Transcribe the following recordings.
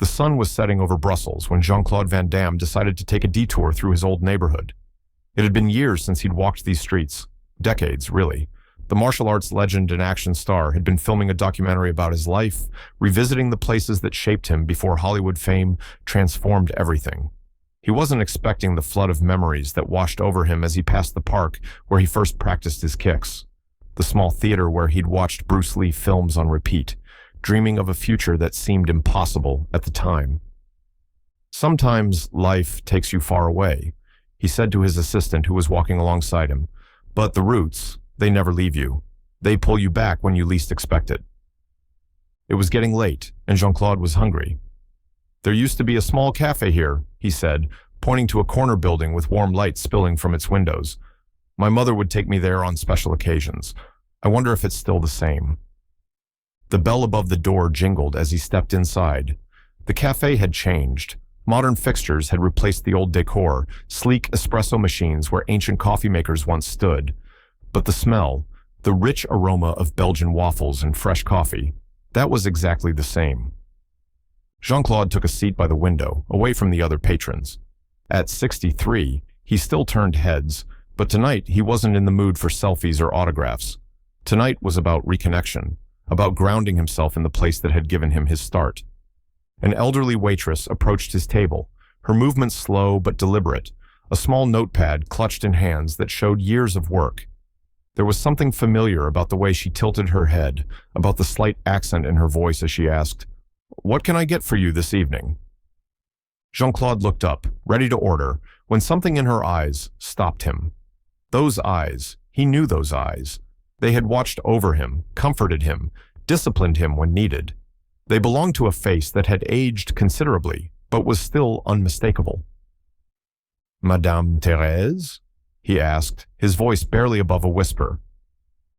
The sun was setting over Brussels when Jean-Claude Van Damme decided to take a detour through his old neighborhood. It had been years since he'd walked these streets. Decades, really. The martial arts legend and action star had been filming a documentary about his life, revisiting the places that shaped him before Hollywood fame transformed everything. He wasn't expecting the flood of memories that washed over him as he passed the park where he first practiced his kicks, the small theater where he'd watched Bruce Lee films on repeat, dreaming of a future that seemed impossible at the time. "Sometimes life takes you far away," he said to his assistant who was walking alongside him. "But the roots, they never leave you. They pull you back when you least expect it." It was getting late, and Jean-Claude was hungry. "There used to be a small cafe here," he said, pointing to a corner building with warm light spilling from its windows. "My mother would take me there on special occasions. I wonder if it's still the same." The bell above the door jingled as he stepped inside. The cafe had changed. Modern fixtures had replaced the old decor, sleek espresso machines where ancient coffee makers once stood. But the smell, the rich aroma of Belgian waffles and fresh coffee, that was exactly the same. Jean-Claude took a seat by the window, away from the other patrons. At 63, he still turned heads, but tonight he wasn't in the mood for selfies or autographs. Tonight was about reconnection, about grounding himself in the place that had given him his start. An elderly waitress approached his table, her movements slow but deliberate, a small notepad clutched in hands that showed years of work. There was something familiar about the way she tilted her head, about the slight accent in her voice as she asked, "What can I get for you this evening?" Jean-Claude looked up, ready to order, when something in her eyes stopped him. Those eyes, he knew those eyes. They had watched over him, comforted him, disciplined him when needed. They belonged to a face that had aged considerably, but was still unmistakable. "Madame Thérèse?" he asked, his voice barely above a whisper.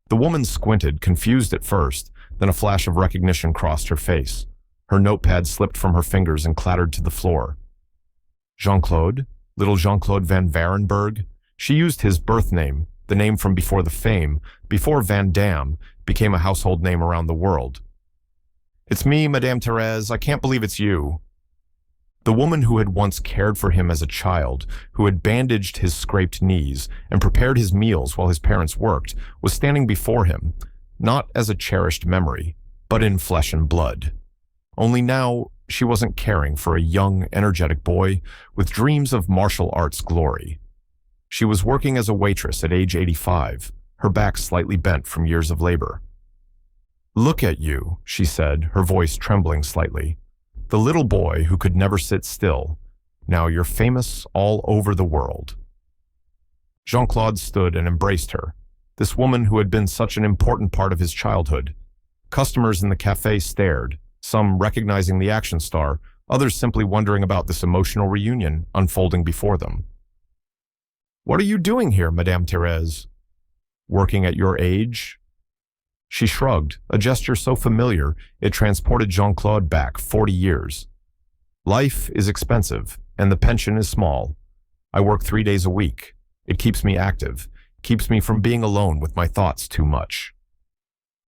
The woman squinted, confused at first, then a flash of recognition crossed her face. Her notepad slipped from her fingers and clattered to the floor. Jean-Claude? Little Jean-Claude Van Varenberg? She used his birth name, the name from before the fame, before Van Damme became a household name around the world. "It's me, Madame Thérèse. I can't believe it's you." The woman who had once cared for him as a child, who had bandaged his scraped knees and prepared his meals while his parents worked, was standing before him, not as a cherished memory, but in flesh and blood. Only now, she wasn't caring for a young, energetic boy with dreams of martial arts glory. She was working as a waitress at age 85, her back slightly bent from years of labor. "Look at you," she said, her voice trembling slightly. "The little boy who could never sit still. Now you're famous all over the world." Jean-Claude stood and embraced her, this woman who had been such an important part of his childhood. Customers in the cafe stared, some recognizing the action star, others simply wondering about this emotional reunion unfolding before them. "What are you doing here, Madame Thérèse?" "Working at your age?" She shrugged, a gesture so familiar it transported Jean-Claude back 40 years. "Life is expensive, and the pension is small. I work 3 days a week. It keeps me active, keeps me from being alone with my thoughts too much."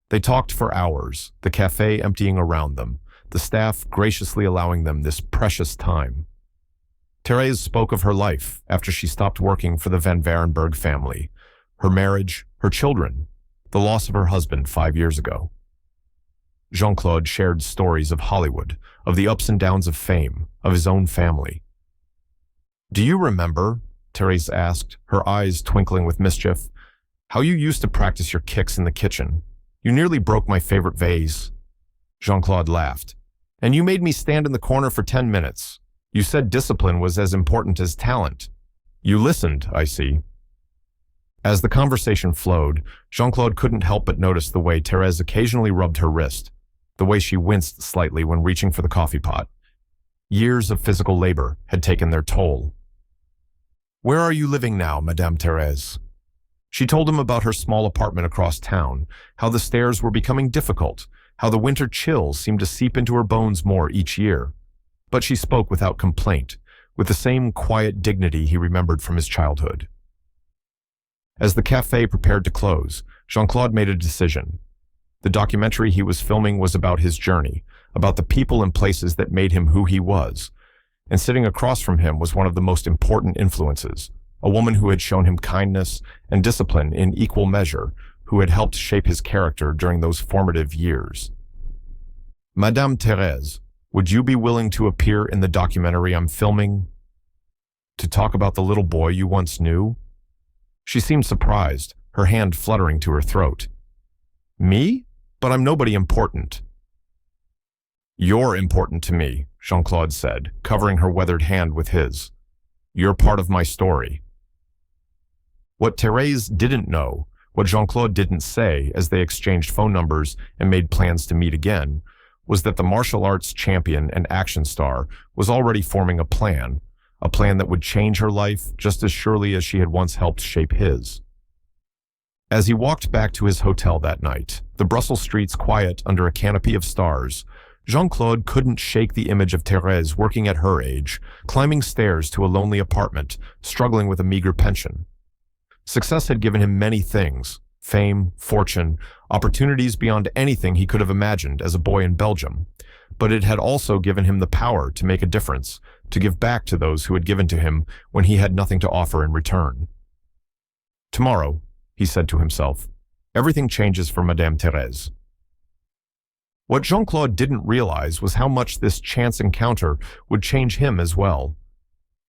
They talked for hours, the cafe emptying around them, the staff graciously allowing them this precious time. Thérèse spoke of her life after she stopped working for the Van Varenberg family, her marriage, her children, the loss of her husband 5 years ago. Jean-Claude shared stories of Hollywood, of the ups and downs of fame, of his own family. "Do you remember," Thérèse asked, her eyes twinkling with mischief, "how you used to practice your kicks in the kitchen? You nearly broke my favorite vase." Jean-Claude laughed. "And you made me stand in the corner for 10 minutes. You said discipline was as important as talent. You listened, I see." As the conversation flowed, Jean-Claude couldn't help but notice the way Thérèse occasionally rubbed her wrist, the way she winced slightly when reaching for the coffee pot. Years of physical labor had taken their toll. "Where are you living now, Madame Thérèse?" She told him about her small apartment across town, how the stairs were becoming difficult, how the winter chills seemed to seep into her bones more each year. But she spoke without complaint, with the same quiet dignity he remembered from his childhood. As the cafe prepared to close, Jean-Claude made a decision. The documentary he was filming was about his journey, about the people and places that made him who he was. And sitting across from him was one of the most important influences, a woman who had shown him kindness and discipline in equal measure, who had helped shape his character during those formative years. Madame Thérèse, would you be willing to appear in the documentary I'm filming? To talk about the little boy you once knew? She seemed surprised, her hand fluttering to her throat. Me? But I'm nobody important. You're important to me, Jean-Claude said, covering her weathered hand with his. You're part of my story. What Thérèse didn't know, what Jean-Claude didn't say as they exchanged phone numbers and made plans to meet again, was that the martial arts champion and action star was already forming a plan that would change her life just as surely as she had once helped shape his. As he walked back to his hotel that night, the Brussels streets quiet under a canopy of stars, Jean-Claude couldn't shake the image of Thérèse working at her age, climbing stairs to a lonely apartment, struggling with a meager pension. Success had given him many things: fame, fortune, opportunities beyond anything he could have imagined as a boy in Belgium. But it had also given him the power to make a difference, to give back to those who had given to him when he had nothing to offer in return. Tomorrow, he said to himself, everything changes for Madame Thérèse. What Jean-Claude didn't realize was how much this chance encounter would change him as well.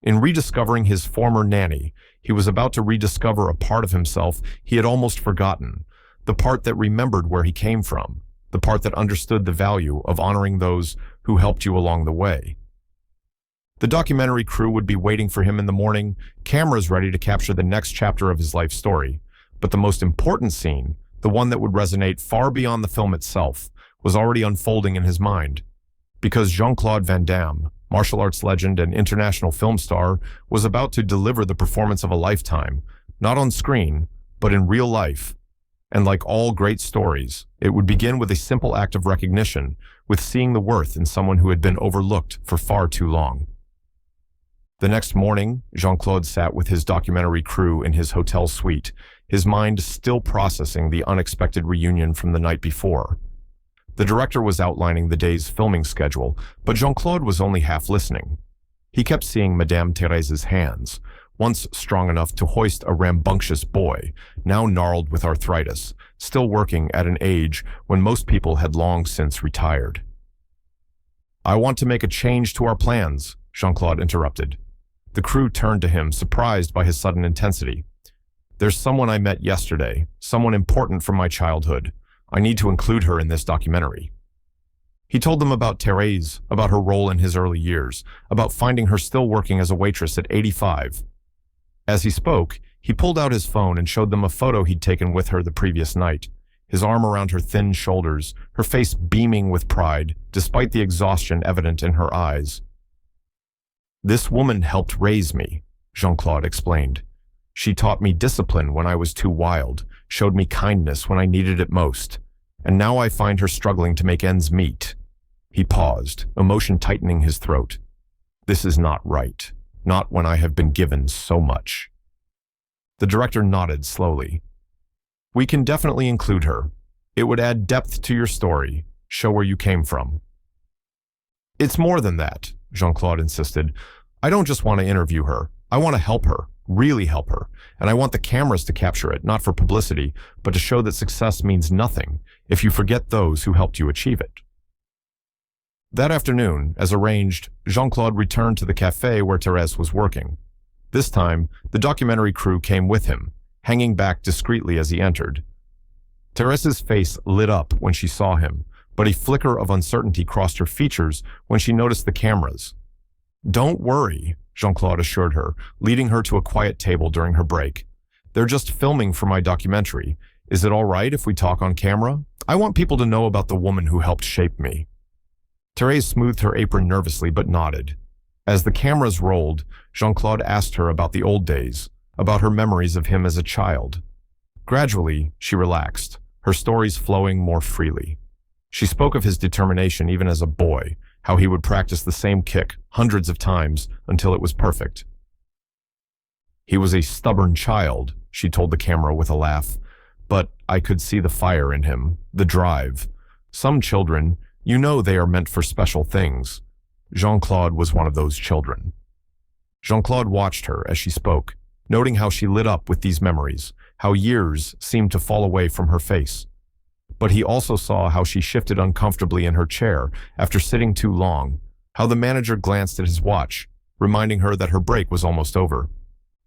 In rediscovering his former nanny, he was about to rediscover a part of himself he had almost forgotten, the part that remembered where he came from, the part that understood the value of honoring those who helped you along the way. The documentary crew would be waiting for him in the morning, cameras ready to capture the next chapter of his life story. But the most important scene, the one that would resonate far beyond the film itself, was already unfolding in his mind. Because Jean-Claude Van Damme, martial arts legend and international film star, was about to deliver the performance of a lifetime, not on screen, but in real life. And like all great stories, it would begin with a simple act of recognition, with seeing the worth in someone who had been overlooked for far too long. The next morning, Jean-Claude sat with his documentary crew in his hotel suite, his mind still processing the unexpected reunion from the night before. The director was outlining the day's filming schedule, but Jean-Claude was only half listening. He kept seeing Madame Thérèse's hands, once strong enough to hoist a rambunctious boy, now gnarled with arthritis, still working at an age when most people had long since retired. I want to make a change to our plans, Jean-Claude interrupted. The crew turned to him, surprised by his sudden intensity. There's someone I met yesterday, someone important from my childhood. I need to include her in this documentary. He told them about Thérèse, about her role in his early years, about finding her still working as a waitress at 85. As he spoke, he pulled out his phone and showed them a photo he'd taken with her the previous night, his arm around her thin shoulders, her face beaming with pride, despite the exhaustion evident in her eyes. This woman helped raise me, Jean-Claude explained. She taught me discipline when I was too wild, showed me kindness when I needed it most, and now I find her struggling to make ends meet. He paused, emotion tightening his throat. This is not right, not when I have been given so much. The director nodded slowly. We can definitely include her. It would add depth to your story, show where you came from. It's more than that, Jean-Claude insisted. I don't just want to interview her. I want to help her, really help her. And I want the cameras to capture it, not for publicity, but to show that success means nothing if you forget those who helped you achieve it. That afternoon, as arranged, Jean-Claude returned to the cafe where Thérèse was working. This time, the documentary crew came with him, hanging back discreetly as he entered. Thérèse's face lit up when she saw him, but a flicker of uncertainty crossed her features when she noticed the cameras. Don't worry, Jean-Claude assured her, leading her to a quiet table during her break. They're just filming for my documentary. Is it all right if we talk on camera? I want people to know about the woman who helped shape me. Thérèse smoothed her apron nervously but nodded. As the cameras rolled, Jean-Claude asked her about the old days, about her memories of him as a child. Gradually, she relaxed, her stories flowing more freely. She spoke of his determination even as a boy, how he would practice the same kick hundreds of times until it was perfect. He was a stubborn child, she told the camera with a laugh, but I could see the fire in him, the drive. Some children, You know they are meant for special things. Jean-Claude was one of those children. Jean-Claude watched her as she spoke, noting how she lit up with these memories, how years seemed to fall away from her face. But he also saw how she shifted uncomfortably in her chair after sitting too long, how the manager glanced at his watch, reminding her that her break was almost over.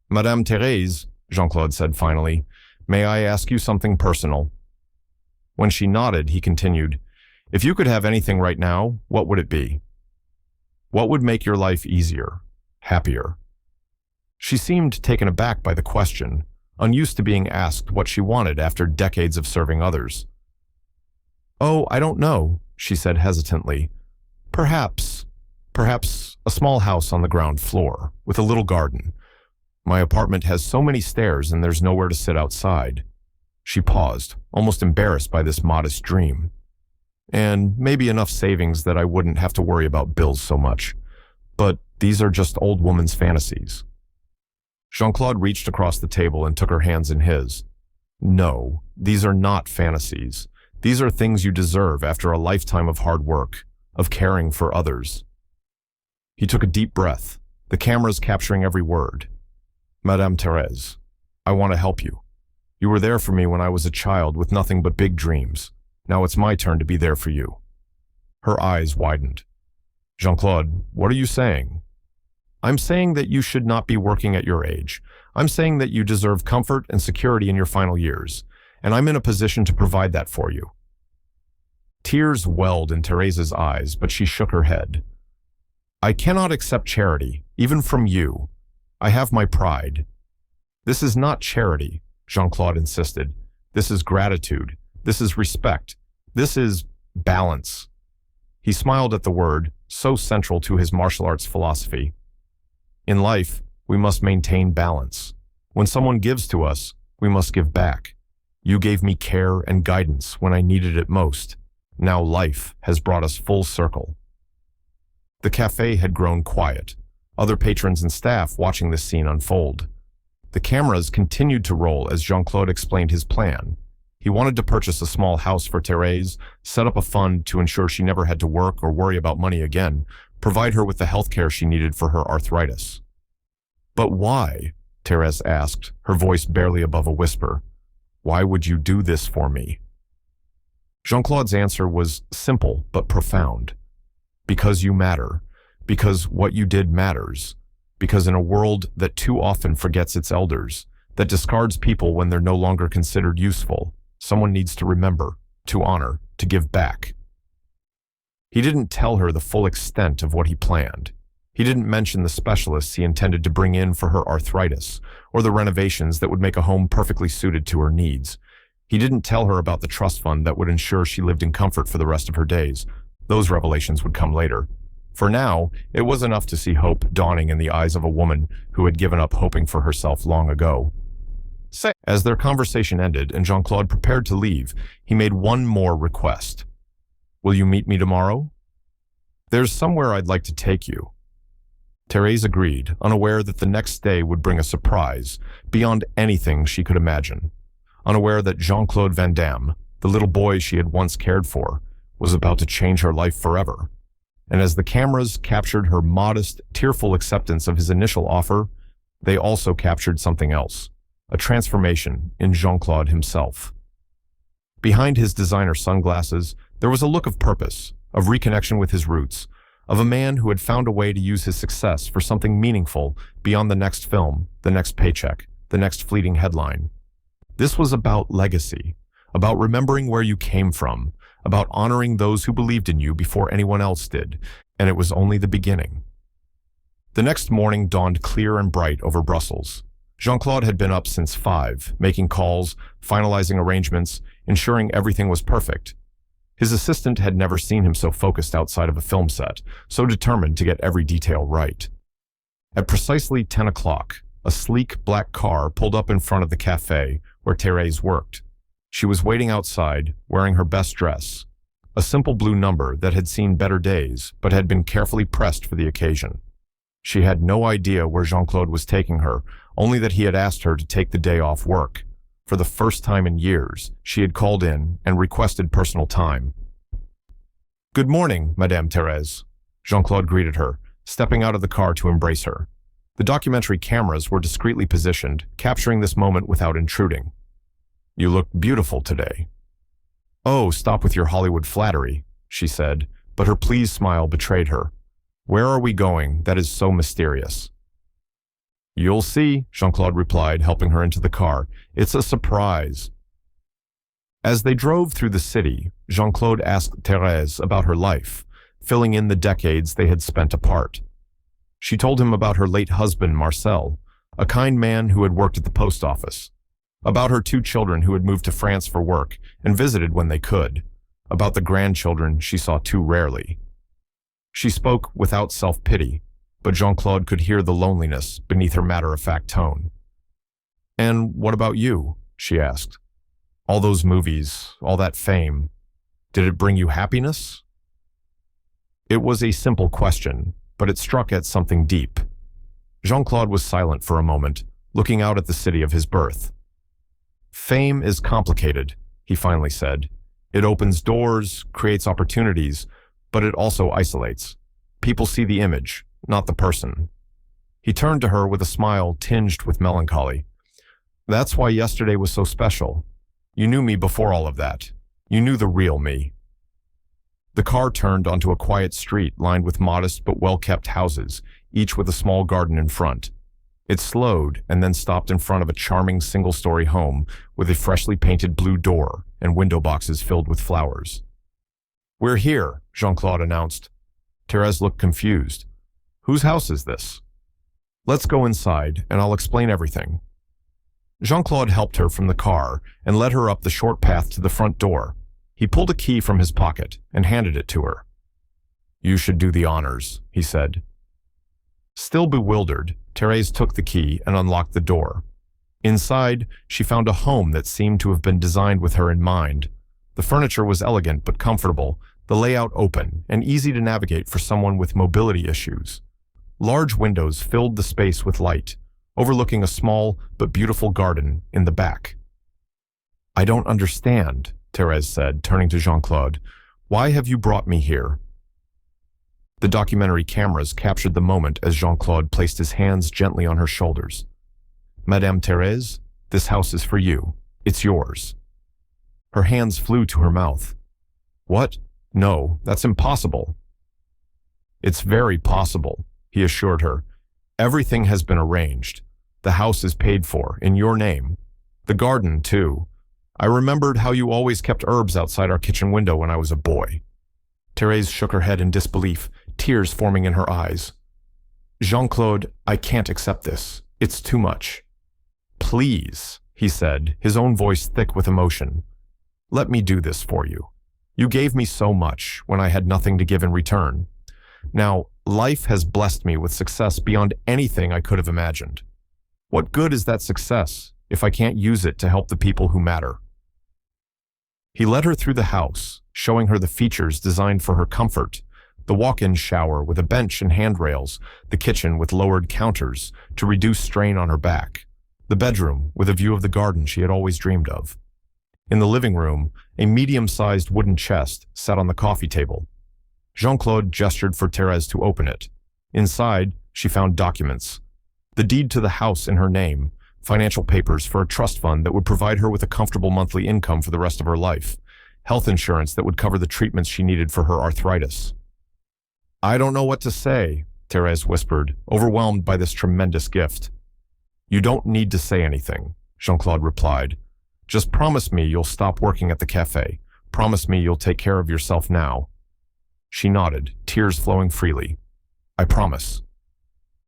"Madame Thérèse," Jean-Claude said finally, "may I ask you something personal?" When she nodded, he continued, "If you could have anything right now, what would it be? What would make your life easier, happier?" She seemed taken aback by the question, unused to being asked what she wanted after decades of serving others. "Oh, I don't know," she said hesitantly. Perhaps a small house on the ground floor, with a little garden. My apartment has so many stairs and there's nowhere to sit outside." She paused, almost embarrassed by this modest dream. "And maybe enough savings that I wouldn't have to worry about bills so much. But these are just old woman's fantasies." Jean-Claude reached across the table and took her hands in his. "No, these are not fantasies. These are things you deserve after a lifetime of hard work, of caring for others." He took a deep breath, the cameras capturing every word. "Madame Thérèse, I want to help you. You were there for me when I was a child with nothing but big dreams. Now it's my turn to be there for you." Her eyes widened. "Jean-Claude, what are you saying?" "I'm saying that you should not be working at your age. I'm saying that you deserve comfort and security in your final years, and I'm in a position to provide that for you." Tears welled in Thérèse's eyes, but she shook her head. "I cannot accept charity, even from you. I have my pride." "This is not charity," Jean-Claude insisted. "This is gratitude. This is respect. This is balance." He smiled at the word, so central to his martial arts philosophy. "In life, we must maintain balance. When someone gives to us, we must give back. You gave me care and guidance when I needed it most. Now life has brought us full circle." The cafe had grown quiet, other patrons and staff watching this scene unfold. The cameras continued to roll as Jean-Claude explained his plan. He wanted to purchase a small house for Thérèse, set up a fund to ensure she never had to work or worry about money again, provide her with the health care she needed for her arthritis. "But why?" Thérèse asked, her voice barely above a whisper. "Why would you do this for me?" Jean-Claude's answer was simple but profound. "Because you matter. Because what you did matters. Because in a world that too often forgets its elders, that discards people when they're no longer considered useful, someone needs to remember, to honor, to give back." He didn't tell her the full extent of what he planned. He didn't mention the specialists he intended to bring in for her arthritis, or the renovations that would make a home perfectly suited to her needs. He didn't tell her about the trust fund that would ensure she lived in comfort for the rest of her days. Those revelations would come later. For now, it was enough to see hope dawning in the eyes of a woman who had given up hoping for herself long ago. As their conversation ended and Jean-Claude prepared to leave, he made one more request. "Will you meet me tomorrow?" "There's somewhere I'd like to take you." Thérèse agreed, unaware that the next day would bring a surprise, beyond anything she could imagine. Unaware that Jean-Claude Van Damme, the little boy she had once cared for, was about to change her life forever. And as the cameras captured her modest, tearful acceptance of his initial offer, they also captured something else, a transformation in Jean-Claude himself. Behind his designer sunglasses, there was a look of purpose, of reconnection with his roots, of a man who had found a way to use his success for something meaningful beyond the next film, the next paycheck, the next fleeting headline. This was about legacy, about remembering where you came from, about honoring those who believed in you before anyone else did, and it was only the beginning. The next morning dawned clear and bright over Brussels. Jean-Claude had been up since 5, making calls, finalizing arrangements, ensuring everything was perfect. His assistant had never seen him so focused outside of a film set, so determined to get every detail right. At precisely 10 o'clock, a sleek black car pulled up in front of the cafe where Thérèse worked. She was waiting outside, wearing her best dress, a simple blue number that had seen better days but had been carefully pressed for the occasion. She had no idea where Jean-Claude was taking her, only that he had asked her to take the day off work. For the first time in years, she had called in and requested personal time. Good morning, Madame Thérèse. Jean-Claude greeted her, stepping out of the car to embrace her. The documentary cameras were discreetly positioned, capturing this moment without intruding. You look beautiful today. Oh, stop with your Hollywood flattery, she said, but her pleased smile betrayed her. Where are we going? That is so mysterious. You'll see, Jean-Claude replied, helping her into the car. It's a surprise. As they drove through the city, Jean-Claude asked Thérèse about her life, filling in the decades they had spent apart. She told him about her late husband, Marcel, a kind man who had worked at the post office, about her 2 children who had moved to France for work and visited when they could, about the grandchildren she saw too rarely. She spoke without self-pity, but Jean-Claude could hear the loneliness beneath her matter-of-fact tone. And what about you? She asked. All those movies, all that fame, did it bring you happiness? It was a simple question, but it struck at something deep. Jean-Claude was silent for a moment, looking out at the city of his birth. Fame is complicated, he finally said. It opens doors, creates opportunities, but it also isolates. People see the image, not the person. He turned to her with a smile tinged with melancholy. That's why yesterday was so special. You knew me before all of that. You knew the real me. The car turned onto a quiet street lined with modest but well-kept houses, each with a small garden in front. It slowed and then stopped in front of a charming single-story home with a freshly painted blue door and window boxes filled with flowers. We're here, Jean-Claude announced. Thérèse looked confused. Whose house is this? Let's go inside and I'll explain everything. Jean-Claude helped her from the car and led her up the short path to the front door. He pulled a key from his pocket and handed it to her. You should do the honors, he said. Still bewildered, Thérèse took the key and unlocked the door. Inside, she found a home that seemed to have been designed with her in mind. The furniture was elegant but comfortable, the layout open and easy to navigate for someone with mobility issues. Large windows filled the space with light, overlooking a small but beautiful garden in the back. I don't understand, Thérèse said, turning to Jean-Claude. Why have you brought me here? The documentary cameras captured the moment as Jean-Claude placed his hands gently on her shoulders. Madame Thérèse, this house is for you. It's yours. Her hands flew to her mouth. What? No, that's impossible. It's very possible, he assured her. Everything has been arranged. The house is paid for, in your name. The garden, too. I remembered how you always kept herbs outside our kitchen window when I was a boy. Thérèse shook her head in disbelief, tears forming in her eyes. Jean-Claude, I can't accept this. It's too much. Please, he said, his own voice thick with emotion. Let me do this for you. You gave me so much when I had nothing to give in return. Now, life has blessed me with success beyond anything I could have imagined. What good is that success if I can't use it to help the people who matter? He led her through the house, showing her the features designed for her comfort, the walk-in shower with a bench and handrails, the kitchen with lowered counters to reduce strain on her back, the bedroom with a view of the garden she had always dreamed of. In the living room, a medium-sized wooden chest sat on the coffee table. Jean-Claude gestured for Thérèse to open it. Inside, she found documents. The deed to the house in her name, financial papers for a trust fund that would provide her with a comfortable monthly income for the rest of her life, health insurance that would cover the treatments she needed for her arthritis. I don't know what to say, Thérèse whispered, overwhelmed by this tremendous gift. You don't need to say anything, Jean-Claude replied. Just promise me you'll stop working at the cafe. Promise me you'll take care of yourself now. She nodded, tears flowing freely. I promise.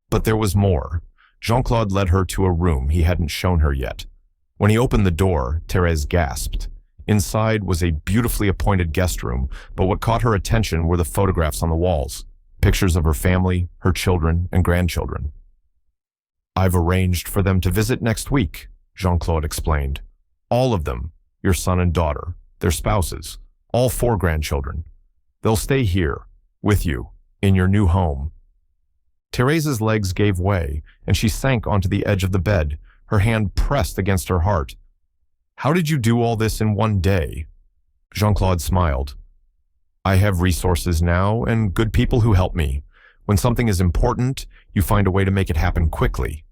But there was more. Jean-Claude led her to a room he hadn't shown her yet. When he opened the door, Thérèse gasped. Inside was a beautifully appointed guest room, but what caught her attention were the photographs on the walls, pictures of her family, her children, and grandchildren. I've arranged for them to visit next week, Jean-Claude explained. All of them, your son and daughter, their spouses, all 4 grandchildren. They'll stay here, with you, in your new home. Thérèse's legs gave way, and she sank onto the edge of the bed, her hand pressed against her heart. How did you do all this in one day? Jean-Claude smiled. I have resources now and good people who help me. When something is important, you find a way to make it happen quickly.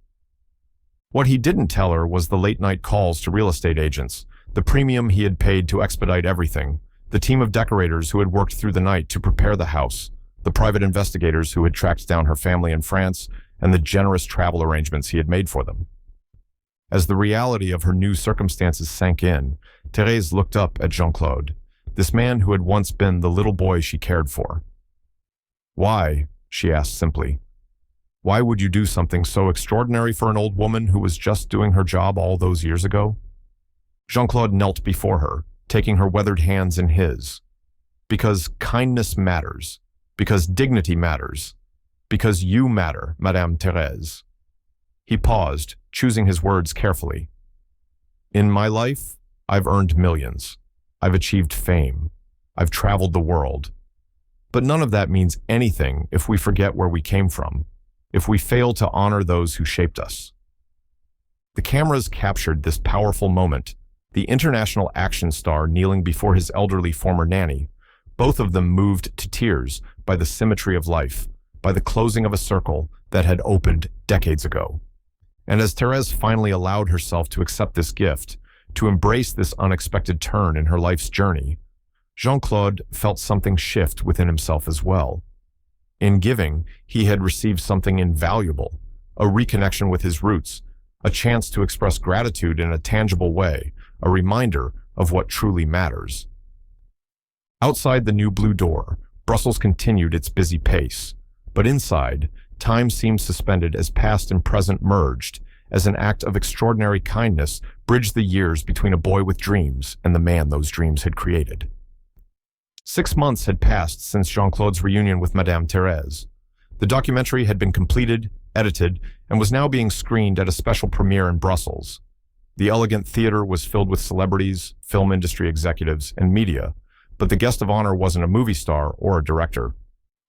What he didn't tell her was the late-night calls to real estate agents, the premium he had paid to expedite everything, the team of decorators who had worked through the night to prepare the house, the private investigators who had tracked down her family in France, and the generous travel arrangements he had made for them. As the reality of her new circumstances sank in, Thérèse looked up at Jean-Claude, this man who had once been the little boy she cared for. "Why?" she asked simply. "Why would you do something so extraordinary for an old woman who was just doing her job all those years ago?" Jean-Claude knelt before her, taking her weathered hands in his. "Because kindness matters. Because dignity matters. Because you matter, Madame Thérèse." He paused, choosing his words carefully. "In my life, I've earned millions. I've achieved fame. I've traveled the world. But none of that means anything if we forget where we came from, if we fail to honor those who shaped us." The cameras captured this powerful moment, the international action star kneeling before his elderly former nanny, both of them moved to tears by the symmetry of life, by the closing of a circle that had opened decades ago. And as Thérèse finally allowed herself to accept this gift, to embrace this unexpected turn in her life's journey, Jean-Claude felt something shift within himself as well. In giving, he had received something invaluable, a reconnection with his roots, a chance to express gratitude in a tangible way, a reminder of what truly matters. Outside the new blue door, Brussels continued its busy pace, but inside, time seemed suspended as past and present merged, as an act of extraordinary kindness bridged the years between a boy with dreams and the man those dreams had created. 6 months had passed since Jean-Claude's reunion with Madame Thérèse. The documentary had been completed, edited, and was now being screened at a special premiere in Brussels. The elegant theater was filled with celebrities, film industry executives, and media, but the guest of honor wasn't a movie star or a director.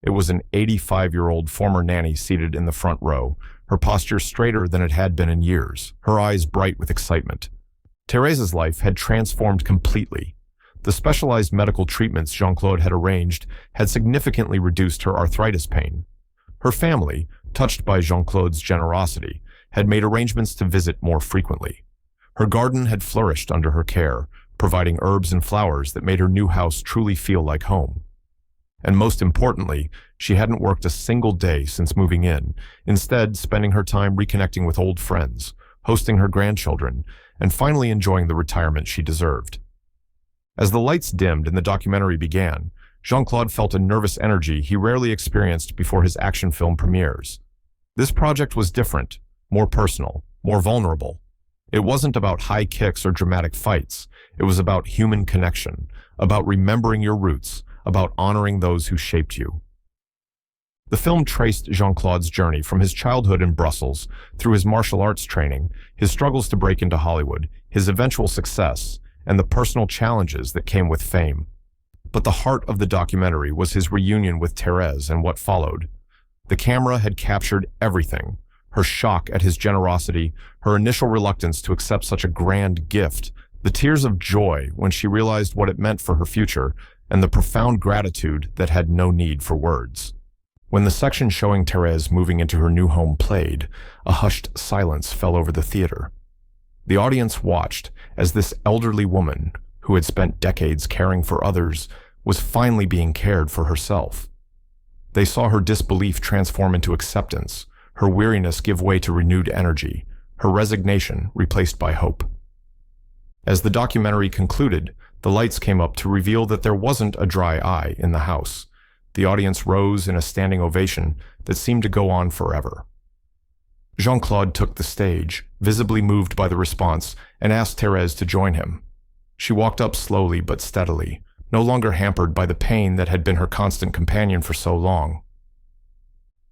It was an 85-year-old former nanny seated in the front row, her posture straighter than it had been in years, her eyes bright with excitement. Thérèse's life had transformed completely. The specialized medical treatments Jean-Claude had arranged had significantly reduced her arthritis pain. Her family, touched by Jean-Claude's generosity, had made arrangements to visit more frequently. Her garden had flourished under her care, providing herbs and flowers that made her new house truly feel like home. And most importantly, she hadn't worked a single day since moving in, instead spending her time reconnecting with old friends, hosting her grandchildren, and finally enjoying the retirement she deserved. As the lights dimmed and the documentary began, Jean-Claude felt a nervous energy he rarely experienced before his action film premieres. This project was different, more personal, more vulnerable. It wasn't about high kicks or dramatic fights. It was about human connection, about remembering your roots, about honoring those who shaped you. The film traced Jean-Claude's journey from his childhood in Brussels, through his martial arts training, his struggles to break into Hollywood, his eventual success, and the personal challenges that came with fame. But the heart of the documentary was his reunion with Thérèse and what followed. The camera had captured everything: her shock at his generosity, her initial reluctance to accept such a grand gift, the tears of joy when she realized what it meant for her future, and the profound gratitude that had no need for words. When the section showing Thérèse moving into her new home played, a hushed silence fell over the theater. The audience watched as this elderly woman, who had spent decades caring for others, was finally being cared for herself. They saw her disbelief transform into acceptance, her weariness give way to renewed energy, her resignation replaced by hope. As the documentary concluded, the lights came up to reveal that there wasn't a dry eye in the house. The audience rose in a standing ovation that seemed to go on forever. Jean-Claude took the stage, visibly moved by the response, and asked Thérèse to join him. She walked up slowly but steadily, no longer hampered by the pain that had been her constant companion for so long.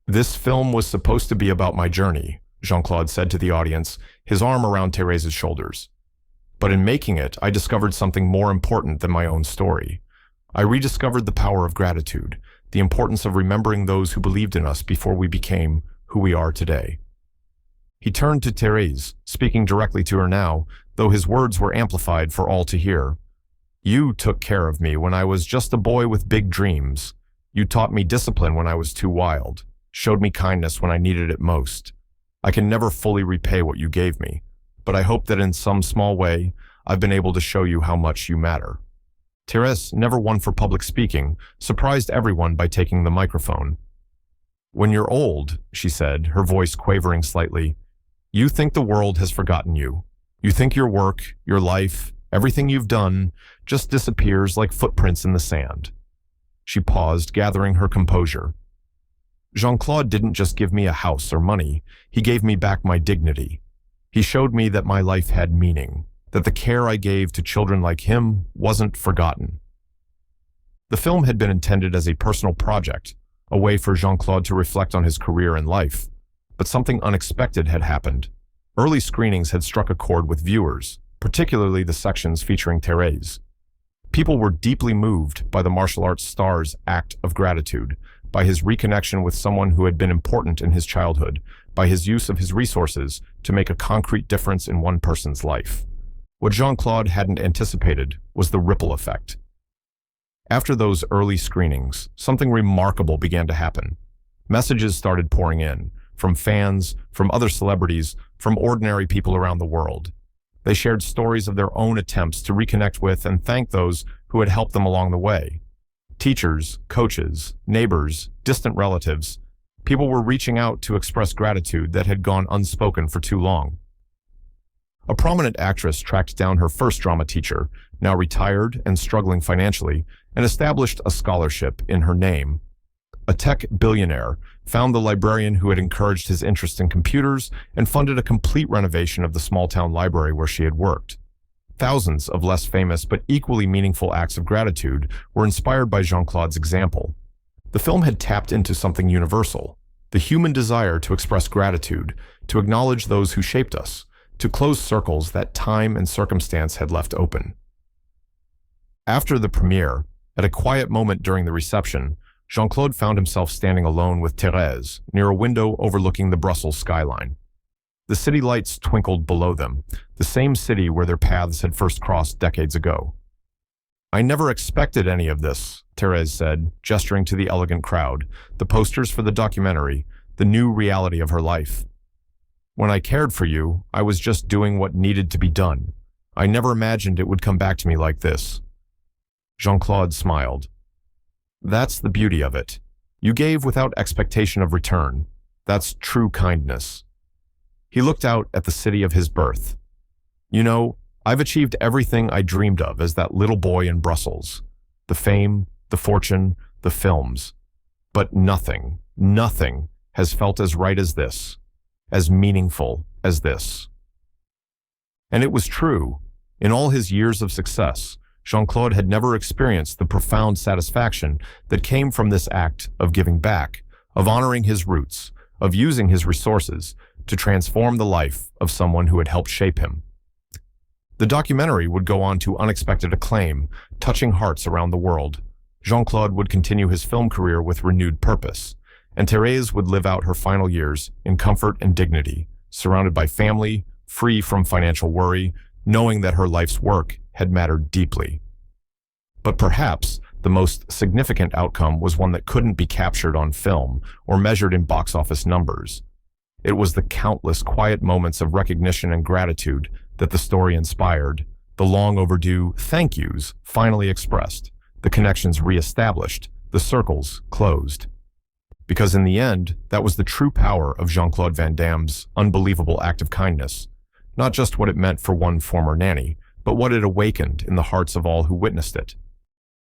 "This film was supposed to be about my journey," Jean-Claude said to the audience, his arm around Thérèse's shoulders. "But in making it, I discovered something more important than my own story. I rediscovered the power of gratitude, the importance of remembering those who believed in us before we became who we are today." He turned to Thérèse, speaking directly to her now, though his words were amplified for all to hear. You took care of me when I was just a boy with big dreams. You taught me discipline when I was too wild, showed me kindness when I needed it most. I can never fully repay what you gave me, but I hope that in some small way, I've been able to show you how much you matter." Thérèse, never one for public speaking, surprised everyone by taking the microphone. "When you're old," she said, her voice quavering slightly, "you think the world has forgotten you. You think your work, your life, everything you've done just disappears like footprints in the sand." She paused, gathering her composure. "Jean-Claude didn't just give me a house or money, he gave me back my dignity. He showed me that my life had meaning, that the care I gave to children like him wasn't forgotten." The film had been intended as a personal project, a way for Jean-Claude to reflect on his career and life. But something unexpected had happened. Early screenings had struck a chord with viewers, particularly the sections featuring Thérèse. People were deeply moved by the martial arts star's act of gratitude, by his reconnection with someone who had been important in his childhood, by his use of his resources to make a concrete difference in one person's life. What Jean-Claude hadn't anticipated was the ripple effect. After those early screenings, something remarkable began to happen. Messages started pouring in, from fans, from other celebrities, from ordinary people around the world. They shared stories of their own attempts to reconnect with and thank those who had helped them along the way. Teachers, coaches, neighbors, distant relatives, people were reaching out to express gratitude that had gone unspoken for too long. A prominent actress tracked down her first drama teacher, now retired and struggling financially, and established a scholarship in her name. A tech billionaire found the librarian who had encouraged his interest in computers and funded a complete renovation of the small-town library where she had worked. Thousands of less famous but equally meaningful acts of gratitude were inspired by Jean-Claude's example. The film had tapped into something universal, the human desire to express gratitude, to acknowledge those who shaped us, to close circles that time and circumstance had left open. After the premiere, at a quiet moment during the reception, Jean-Claude found himself standing alone with Thérèse near a window overlooking the Brussels skyline. The city lights twinkled below them, the same city where their paths had first crossed decades ago. "I never expected any of this," Thérèse said, gesturing to the elegant crowd, the posters for the documentary, the new reality of her life. "When I cared for you, I was just doing what needed to be done. I never imagined it would come back to me like this." Jean-Claude smiled. "That's the beauty of it. You gave without expectation of return. That's true kindness." He looked out at the city of his birth. "You know, I've achieved everything I dreamed of as that little boy in Brussels. The fame, the fortune, the films. But nothing has felt as right as this, as meaningful as this." And it was true. In all his years of success, Jean-Claude had never experienced the profound satisfaction that came from this act of giving back, of honoring his roots, of using his resources to transform the life of someone who had helped shape him. The documentary would go on to unexpected acclaim, touching hearts around the world. Jean-Claude would continue his film career with renewed purpose, and Thérèse would live out her final years in comfort and dignity, surrounded by family, free from financial worry, knowing that her life's work had mattered deeply. But perhaps the most significant outcome was one that couldn't be captured on film or measured in box office numbers. It was the countless quiet moments of recognition and gratitude that the story inspired, the long overdue thank yous finally expressed, the connections reestablished, the circles closed. Because in the end, that was the true power of Jean-Claude Van Damme's unbelievable act of kindness, not just what it meant for one former nanny, but what it awakened in the hearts of all who witnessed it.